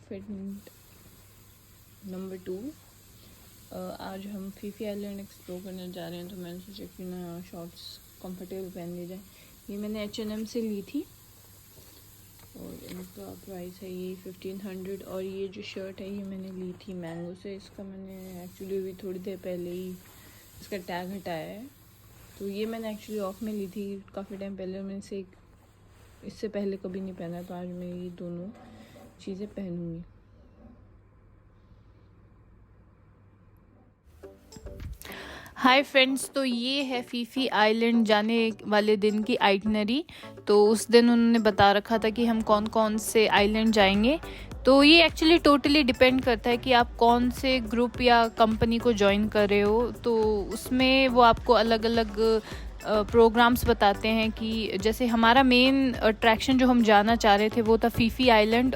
Outfit number 2। आज हम Phi Phi island explore करने जा रहे हैं, तो मैंने सोचा कि ना शॉर्ट्स कंफर्टेबल पहन ली जाए। ये मैंने H&M से ली थी और इनका प्राइस है ये 1500। और ये जो शर्ट है ये मैंने ली थी मैंगो से। इसका मैंने एक्चुअली अभी थोड़ी देर पहले ही इसका टैग हटाया है। तो ये मैंने एक्चुअली ऑफ में ली थी काफ़ी टाइम पहले, मैंने इसे इससे पहले कभी नहीं पहना, तो आज मैं ये दोनों चीज़ें पहनूंगी। हाय फ्रेंड्स, तो ये है फीफी आइलैंड जाने वाले दिन की आइटनरी। तो उस दिन उन्होंने बता रखा था कि हम कौन कौन से आइलैंड जाएंगे। तो ये एक्चुअली टोटली डिपेंड करता है कि आप कौन से ग्रुप या कंपनी को ज्वाइन कर रहे हो। तो उसमें वो आपको अलग अलग प्रोग्राम्स बताते हैं कि जैसे हमारा मेन अट्रैक्शन जो हम जाना चाह रहे थे वो था फीफी आइलैंड,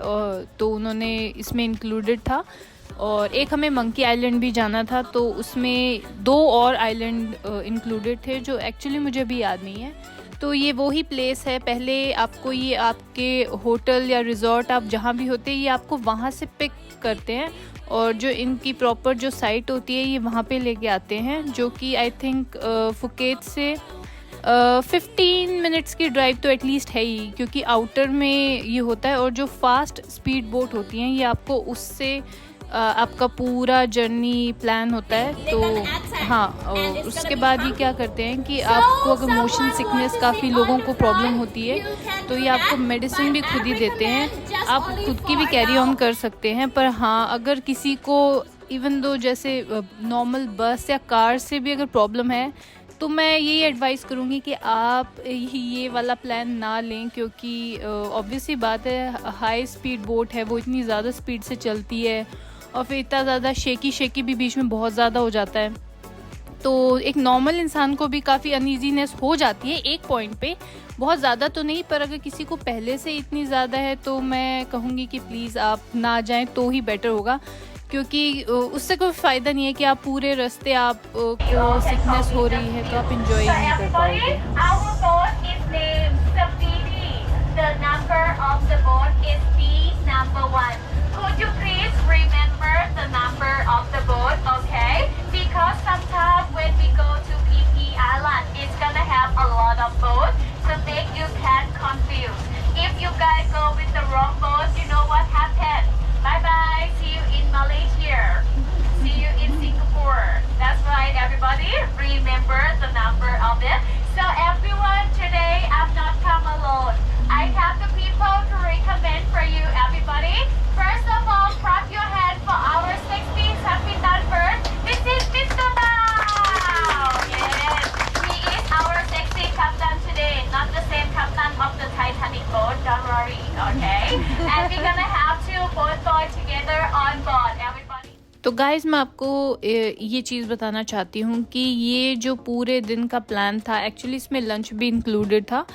तो उन्होंने इसमें इंक्लूडेड था। और एक हमें मंकी आइलैंड भी जाना था, तो उसमें 2 और आइलैंड इंक्लूडेड थे जो एक्चुअली मुझे भी याद नहीं है। तो ये वो ही प्लेस है, पहले आपको ये आपके होटल या रिजॉर्ट आप जहाँ भी होते हैं ये आपको वहाँ से पिक करते हैं, और जो इनकी प्रॉपर जो साइट होती है ये वहाँ पे लेके आते हैं, जो कि आई थिंक फुकेत से 15 मिनट्स की ड्राइव तो एटलीस्ट है ही, क्योंकि आउटर में ये होता है। और जो फास्ट स्पीड बोट होती हैं ये आपको उससे आपका पूरा जर्नी प्लान होता है। तो हाँ, उसके बाद ये क्या करते हैं कि आपको अगर मोशन सिकनेस काफ़ी लोगों को प्रॉब्लम होती है तो ये आपको मेडिसिन भी खुद ही देते हैं, आप खुद की भी कैरी ऑन कर सकते हैं। पर हाँ, अगर किसी को इवन दो जैसे नॉर्मल बस या कार से भी अगर प्रॉब्लम है तो मैं यही एडवाइस करूँगी कि आप ये वाला प्लान ना लें, क्योंकि ऑब्वियसली बात है हाई स्पीड बोट है, वो इतनी ज़्यादा स्पीड से चलती है और फिर इतना ज़्यादा शेकी भी बीच में बहुत ज़्यादा हो जाता है। तो एक नॉर्मल इंसान को भी काफ़ी अनईजीनेस हो जाती है एक पॉइंट पे, बहुत ज़्यादा तो नहीं, पर अगर किसी को पहले से इतनी ज़्यादा है तो मैं कहूँगी कि प्लीज़ आप ना जाएं तो ही बेटर होगा, क्योंकि उससे कोई फ़ायदा नहीं है कि आप पूरे रास्ते आप को सिकनेस हो रही है तो आप इंजॉय नहीं कर पाओगे। Could you please remember the number of the boat, okay? Because sometimes when we go to PP Island, it's gonna have a lot of boats, so that you can confuse. If you guys go with the wrong boat, you know what happens. Bye bye. See you in Malaysia. See you in Singapore. That's right, everybody. Remember the number of it. So everyone, today I'm not come alone. I have the people to recommend for you, everybody. First of all, clap your hands for our sexy Captain first. This is Mr. Bao. Yes, he is our sexy captain today, not the same captain of the Titanic boat. Don't worry, okay? And we're gonna have 2 boat boys together on board, everybody. तो guys, मैं आपको ये चीज़ बताना चाहती हूँ कि ये जो पूरे दिन का प्लान था एक्चुअली इसमें लंच भी इंक्लूडेड था।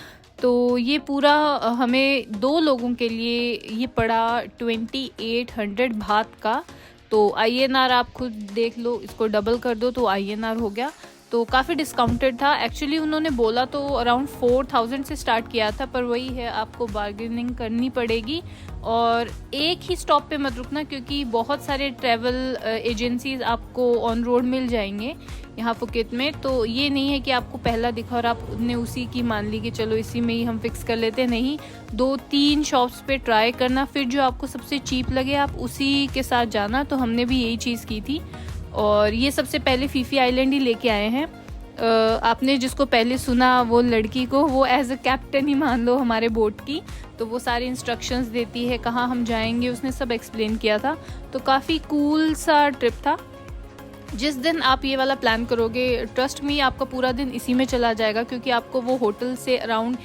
तो ये पूरा हमें 2 लोगों के लिए ये पड़ा 2800 बात का। तो INR आप खुद देख लो, इसको डबल कर दो तो INR हो गया। तो काफ़ी डिस्काउंटेड था। एक्चुअली उन्होंने बोला तो अराउंड 4000 से स्टार्ट किया था, पर वही है आपको बार्गेनिंग करनी पड़ेगी। और एक ही स्टॉप पे मत रुकना, क्योंकि बहुत सारे ट्रैवल एजेंसीज आपको ऑन रोड मिल जाएंगे यहाँ फुकेत में। तो ये नहीं है कि आपको पहला दिखा और आपने उसी की मान ली कि चलो इसी में ही हम फिक्स कर लेते हैं। नहीं, 2-3 शॉप्स पे ट्राई करना, फिर जो आपको सबसे चीप लगे आप उसी के साथ जाना। तो हमने भी यही चीज़ की थी। और ये सबसे पहले फीफी आइलैंड ही लेके आए हैं। आपने जिसको पहले सुना वो लड़की को, वो एज अ कैप्टन ही मान लो हमारे बोट की। तो वो सारी इंस्ट्रक्शंस देती है कहाँ हम जाएंगे, उसने सब एक्सप्लेन किया था। तो काफ़ी कूल सा ट्रिप था। जिस दिन आप ये वाला प्लान करोगे, ट्रस्ट मी, आपका पूरा दिन इसी में चला जाएगा, क्योंकि आपको वो होटल से अराउंड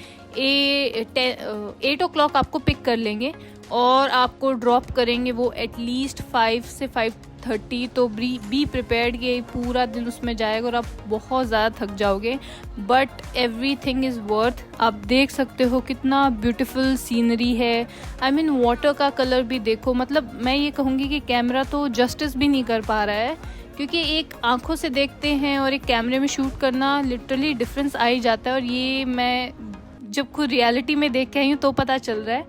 8 o'clock आपको पिक कर लेंगे और आपको ड्रॉप करेंगे वो एटलीस्ट 5 से 5:30। तो बी प्रिपेयर्ड कि पूरा दिन उसमें जाएगा और आप बहुत ज़्यादा थक जाओगे, बट एवरीथिंग इज़ वर्थ। आप देख सकते हो कितना ब्यूटीफुल सीनरी है। आई मीन वाटर का कलर भी देखो, मतलब मैं ये कहूँगी कि कैमरा तो जस्टिस भी नहीं कर पा रहा है, क्योंकि एक आंखों से देखते हैं और एक कैमरे में शूट करना लिटरली डिफरेंस आ ही जाता है। और ये मैं जब खुद रियलिटी में देख के आई हूँ तो पता चल रहा है।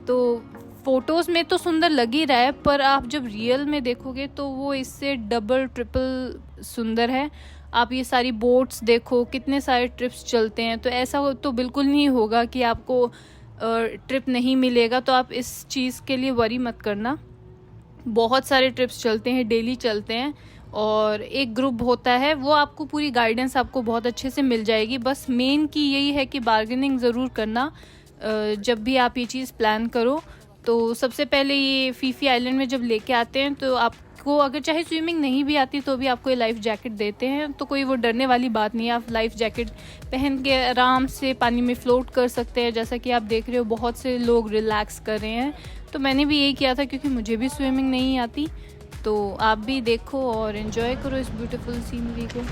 तो फ़ोटोज़ में तो सुंदर लग ही रहा है, पर आप जब रियल में देखोगे तो वो इससे डबल ट्रिपल सुंदर है। आप ये सारी बोट्स देखो, कितने सारे ट्रिप्स चलते हैं, तो ऐसा हो तो बिल्कुल नहीं होगा कि आपको ट्रिप नहीं मिलेगा। तो आप इस चीज़ के लिए वरी मत करना। बहुत सारे ट्रिप्स चलते हैं, डेली चलते हैं, और एक ग्रुप होता है, वो आपको पूरी गाइडेंस आपको बहुत अच्छे से मिल जाएगी। बस मेन की यही है कि बार्गेनिंग ज़रूर करना जब भी आप ये चीज़ प्लान करो। तो सबसे पहले ये फीफी आइलैंड में जब लेके आते हैं तो आपको अगर चाहे स्विमिंग नहीं भी आती तो भी आपको ये लाइफ जैकेट देते हैं, तो कोई वो डरने वाली बात नहीं है। आप लाइफ जैकेट पहन के आराम से पानी में फ़्लोट कर सकते हैं। जैसा कि आप देख रहे हो बहुत से लोग रिलैक्स कर रहे हैं, तो मैंने भी यही किया था क्योंकि मुझे भी स्विमिंग नहीं आती। तो आप भी देखो और एंजॉय करो इस ब्यूटीफुल सीनरी को।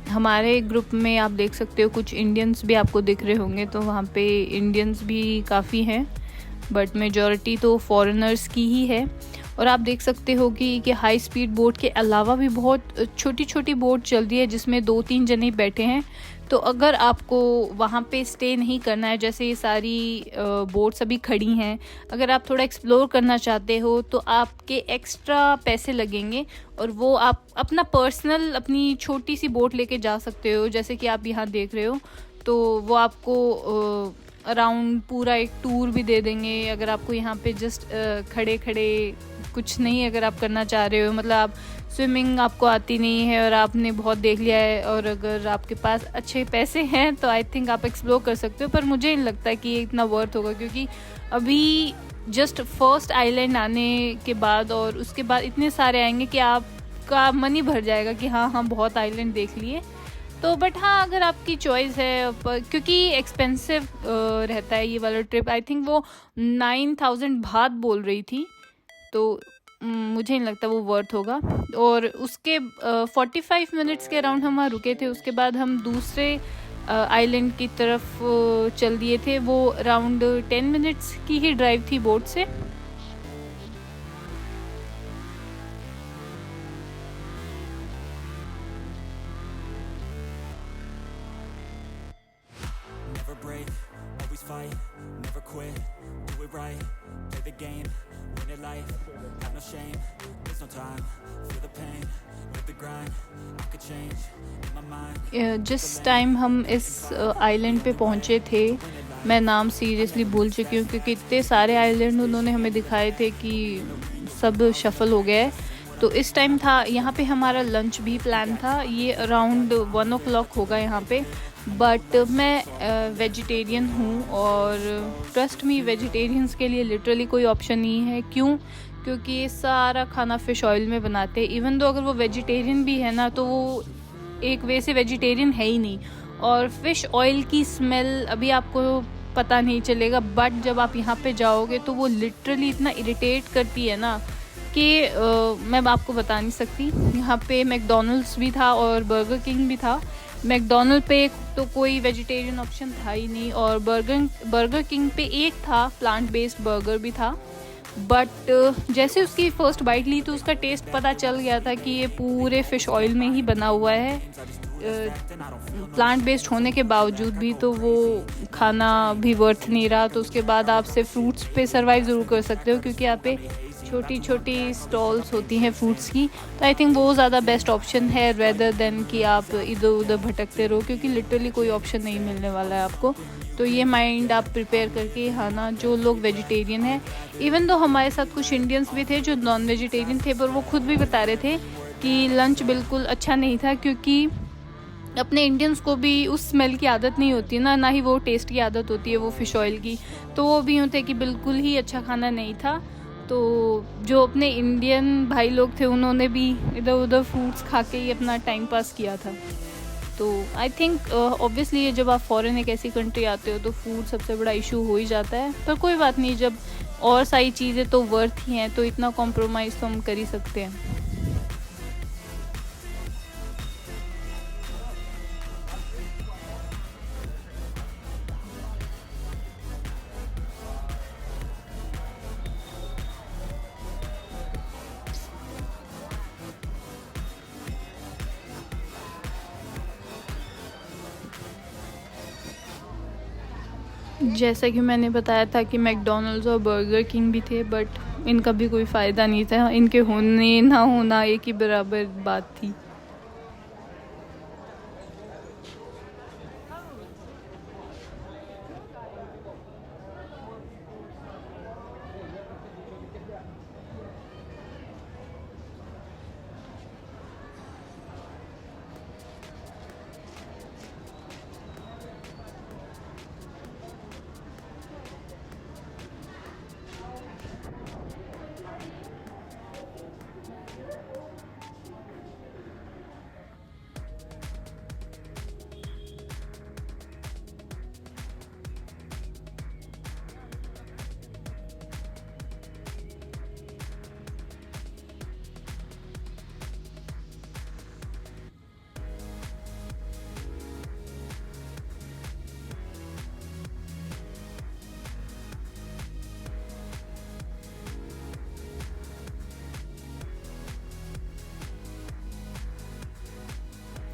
हमारे ग्रुप में आप देख सकते हो कुछ इंडियंस भी आपको दिख रहे होंगे, तो वहाँ पे इंडियंस भी काफ़ी हैं, बट मेजॉरिटी तो फॉरेनर्स की ही है। और आप देख सकते हो कि हाई स्पीड बोट के अलावा भी बहुत छोटी छोटी बोट चल रही है जिसमें 2-3 जने बैठे हैं। तो अगर आपको वहाँ पे स्टे नहीं करना है, जैसे ये सारी बोट्स अभी खड़ी हैं, अगर आप थोड़ा एक्सप्लोर करना चाहते हो तो आपके एक्स्ट्रा पैसे लगेंगे, और वो आप अपना पर्सनल अपनी छोटी सी बोट लेके जा सकते हो। जैसे कि आप यहाँ देख रहे हो, तो वो आपको अराउंड पूरा एक टूर भी दे देंगे। अगर आपको यहाँ पे जस्ट खड़े खड़े कुछ नहीं अगर आप करना चाह रहे हो, मतलब आप स्विमिंग आपको आती नहीं है और आपने बहुत देख लिया है, और अगर आपके पास अच्छे पैसे हैं तो आई थिंक आप एक्सप्लोर कर सकते हो। पर मुझे नहीं लगता कि ये इतना वर्थ होगा, क्योंकि अभी जस्ट फर्स्ट आइलैंड आने के बाद और उसके बाद इतने सारे आएंगे कि आपका मन ही भर जाएगा कि हाँ हम बहुत आइलैंड देख लिए। तो बट हाँ, अगर आपकी चॉइस है, क्योंकि एक्सपेंसिव रहता है ये वाला ट्रिप। आई थिंक वो 9,000 बात बोल रही थी, तो मुझे नहीं लगता वो वर्थ होगा। और उसके 45 मिनट्स के अराउंड हम वहाँ रुके थे। उसके बाद हम दूसरे आइलैंड की तरफ चल दिए थे। वो अराउंड 10 मिनट्स की ही ड्राइव थी बोट से। Fight, never quit, do it right, play the game, win it life, have no shame, there's no time, feel the pain, live the grind, I could change, in my mind। जिस time हम इस island पे पहुँचे थे, मैं नाम seriously भूल चुकी हूँ क्योंकि इतने सारे आइलैंड उन्होंने हमें दिखाए थे कि सब शफल हो गया है। तो इस टाइम था यहाँ पे हमारा लंच भी प्लान था। ये अराउंड 1 o'clock होगा यहाँ पे, बट मैं वेजिटेरियन हूँ और ट्रस्ट मी वेजिटेरियंस के लिए लिटरली कोई ऑप्शन नहीं है। क्यों? क्योंकि ये सारा खाना फ़िश ऑयल में बनाते हैं। इवन दो अगर वो वेजिटेरियन भी है ना, तो वो एक वे से वेजिटेरियन है ही नहीं। और फ़िश ऑयल की स्मेल अभी आपको पता नहीं चलेगा, बट जब आप यहाँ पे जाओगे तो वो लिटरली इतना इरिटेट करती है ना कि मैं आपको बता नहीं सकती। यहाँ पे मैकडॉनल्ड्स भी था और बर्गर किंग भी था। मैकडॉनल्ड पे तो कोई वेजिटेरियन ऑप्शन था ही नहीं, और बर्गर किंग पे एक था प्लांट बेस्ड बर्गर भी था। बट जैसे उसकी फ़र्स्ट बाइट ली तो उसका टेस्ट पता चल गया था कि ये पूरे फ़िश ऑयल में ही बना हुआ है। प्लांट बेस्ड होने के बावजूद भी तो वो खाना भी वर्थ नहीं रहा। तो उसके बाद आप सिर्फ फ्रूट्स पे सर्वाइव ज़रूर कर सकते हो, क्योंकि यहाँ पे छोटी छोटी स्टॉल्स होती हैं फ्रूट्स की। तो आई थिंक वो ज़्यादा बेस्ट ऑप्शन है रेदर देन कि आप इधर उधर भटकते रहो, क्योंकि लिटरली कोई ऑप्शन नहीं मिलने वाला है आपको। तो ये माइंड आप प्रिपेयर करके हाँ ना, जो लोग वेजिटेरियन हैं, इवन दो हमारे साथ कुछ इंडियंस भी थे जो नॉन वेजिटेरियन थे, पर वो खुद भी बता रहे थे कि लंच बिल्कुल अच्छा नहीं था, क्योंकि अपने इंडियंस को भी उस स्मेल की आदत नहीं होती ना ही वो टेस्ट की आदत होती है वो फ़िश ऑयल की। तो वो भी यूँ थे कि बिल्कुल ही अच्छा खाना नहीं था। तो जो अपने इंडियन भाई लोग थे उन्होंने भी इधर उधर फ्रूट्स खा के ही अपना टाइम पास किया था। तो आई थिंक ऑब्वियसली ये जब आप फॉरेन एक ऐसी कंट्री आते हो तो फूड सबसे बड़ा इशू हो ही जाता है, पर कोई बात नहीं, जब और सारी चीज़ें तो वर्थ ही हैं तो इतना कॉम्प्रोमाइज़ तो हम कर ही सकते हैं। जैसा कि मैंने बताया था कि मैकडॉनल्ड्स और बर्गर किंग भी थे, बट इनका भी कोई फ़ायदा नहीं था, इनके होने ना होना एक ही बराबर बात थी।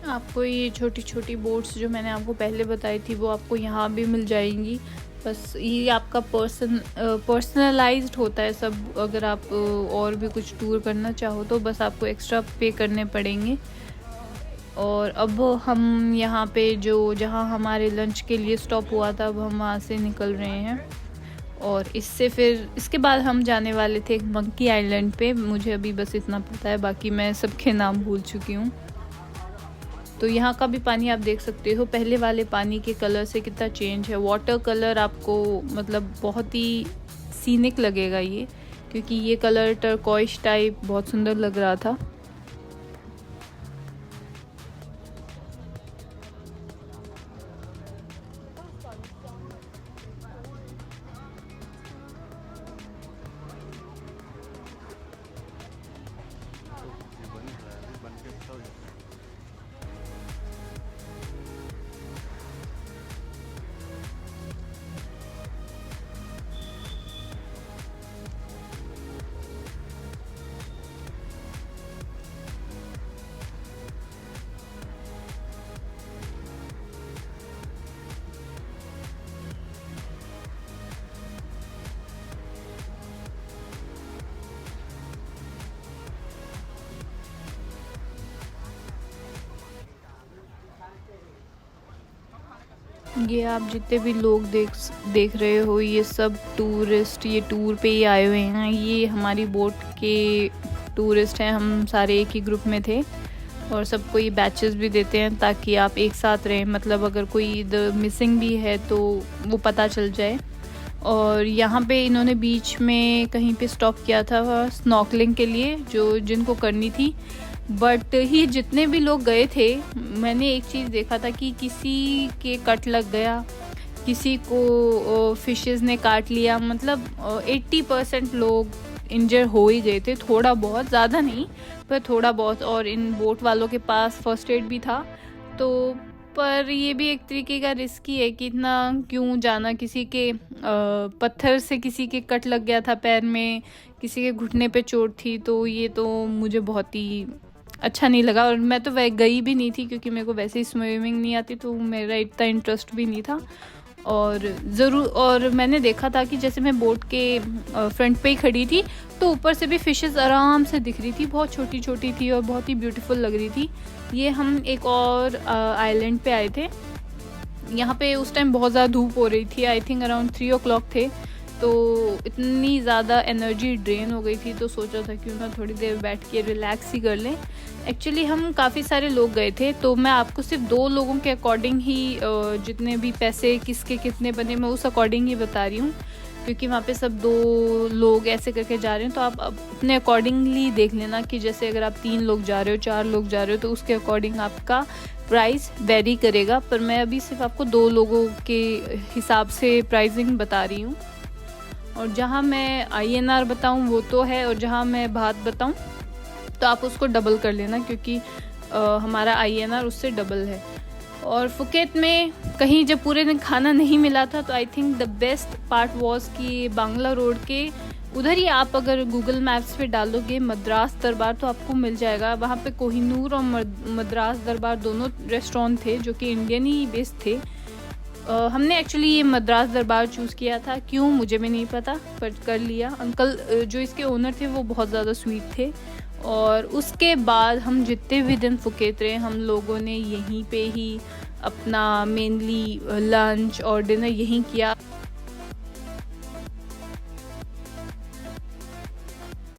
आपको ये छोटी छोटी बोट्स जो मैंने आपको पहले बताई थी वो आपको यहाँ भी मिल जाएंगी। बस ये आपका पर्सनलाइज्ड होता है सब। अगर आप और भी कुछ टूर करना चाहो तो बस आपको एक्स्ट्रा पे करने पड़ेंगे। और अब हम यहाँ पे जहाँ हमारे लंच के लिए स्टॉप हुआ था, अब हम वहाँ से निकल रहे हैं। और इसके बाद हम जाने वाले थे मंकी आइलैंड पे। मुझे अभी बस इतना पता है, बाकी मैं सबके नाम भूल चुकी हूँ। तो यहाँ का भी पानी आप देख सकते हो, पहले वाले पानी के कलर से कितना चेंज है। वाटर कलर आपको मतलब बहुत ही सीनिक लगेगा ये, क्योंकि ये कलर टर्कोइश टाइप बहुत सुंदर लग रहा था। ये आप जितने भी लोग देख रहे हो, ये सब टूरिस्ट ये टूर पे ही आए हुए हैं। ये हमारी बोट के टूरिस्ट हैं, हम सारे एक ही ग्रुप में थे। और सबको ये बैचेस भी देते हैं ताकि आप एक साथ रहें, मतलब अगर कोई इधर मिसिंग भी है तो वो पता चल जाए। और यहाँ पे इन्होंने बीच में कहीं पे स्टॉप किया था स्नॉर्कलिंग के लिए, जिनको करनी थी। बट ही जितने भी लोग गए थे, मैंने एक चीज़ देखा था कि किसी के कट लग गया, किसी को फिशेस ने काट लिया। मतलब 80% लोग इंजर हो ही गए थे, थोड़ा बहुत, ज़्यादा नहीं पर थोड़ा बहुत। और इन बोट वालों के पास फर्स्ट एड भी था। तो पर ये भी एक तरीके का रिस्की है कि इतना क्यों जाना। किसी के पत्थर से किसी के कट लग गया था पैर में, किसी के घुटने पे चोट थी। तो ये तो मुझे बहुत ही अच्छा नहीं लगा। और मैं तो वह गई भी नहीं थी क्योंकि मेरे को वैसे ही स्विमिंग नहीं आती, तो मेरा इतना इंटरेस्ट भी नहीं था। और मैंने देखा था कि जैसे मैं बोट के फ्रंट पे ही खड़ी थी तो ऊपर से भी फिशेस आराम से दिख रही थी, बहुत छोटी छोटी थी और बहुत ही ब्यूटीफुल लग रही थी। ये हम एक और आइलैंड पे आए थे। यहाँ पे उस टाइम बहुत ज़्यादा धूप हो रही थी, आई थिंक अराउंड 3 o'clock थे। तो इतनी ज़्यादा एनर्जी ड्रेन हो गई थी, तो सोचा था क्यों ना थोड़ी देर बैठ के रिलैक्स ही कर लें। एक्चुअली हम काफ़ी सारे लोग गए थे, तो मैं आपको सिर्फ 2 लोगों के अकॉर्डिंग ही जितने भी पैसे किसके कितने बने मैं उस अकॉर्डिंग ही बता रही हूँ। क्योंकि वहाँ पे सब 2 लोग ऐसे करके जा रहे हैं। तो आप अपने अकॉर्डिंगली देख लेना कि जैसे अगर आप 3 लोग जा रहे हो, 4 लोग जा रहे हो, तो उसके अकॉर्डिंग आपका प्राइस वेरी करेगा। पर मैं अभी सिर्फ आपको 2 लोगों के हिसाब से प्राइसिंग बता रही हूँ। और जहाँ मैं INR बताऊँ वो तो है, और जहाँ मैं बात बताऊँ तो आप उसको डबल कर लेना, क्योंकि हमारा INR उससे डबल है। और फुकेत में कहीं जब पूरे दिन खाना नहीं मिला था, तो I think the best part was कि बांग्ला रोड के उधर ही आप अगर गूगल मैप्स पे डालोगे मद्रास दरबार तो आपको मिल जाएगा। वहाँ पे कोहिनूर और मद्रास दरबार दोनों रेस्टोरेंट थे जो कि इंडियन ही बेस्ड थे। हमने एक्चुअली ये मद्रास दरबार चूज़ किया था, क्यों मुझे भी नहीं पता, पर कर लिया। अंकल जो इसके ओनर थे वो बहुत ज़्यादा स्वीट थे। और उसके बाद हम जितने भी दिन फुकेत रहे, हम लोगों ने यहीं पे ही अपना मेनली लंच और डिनर यहीं किया।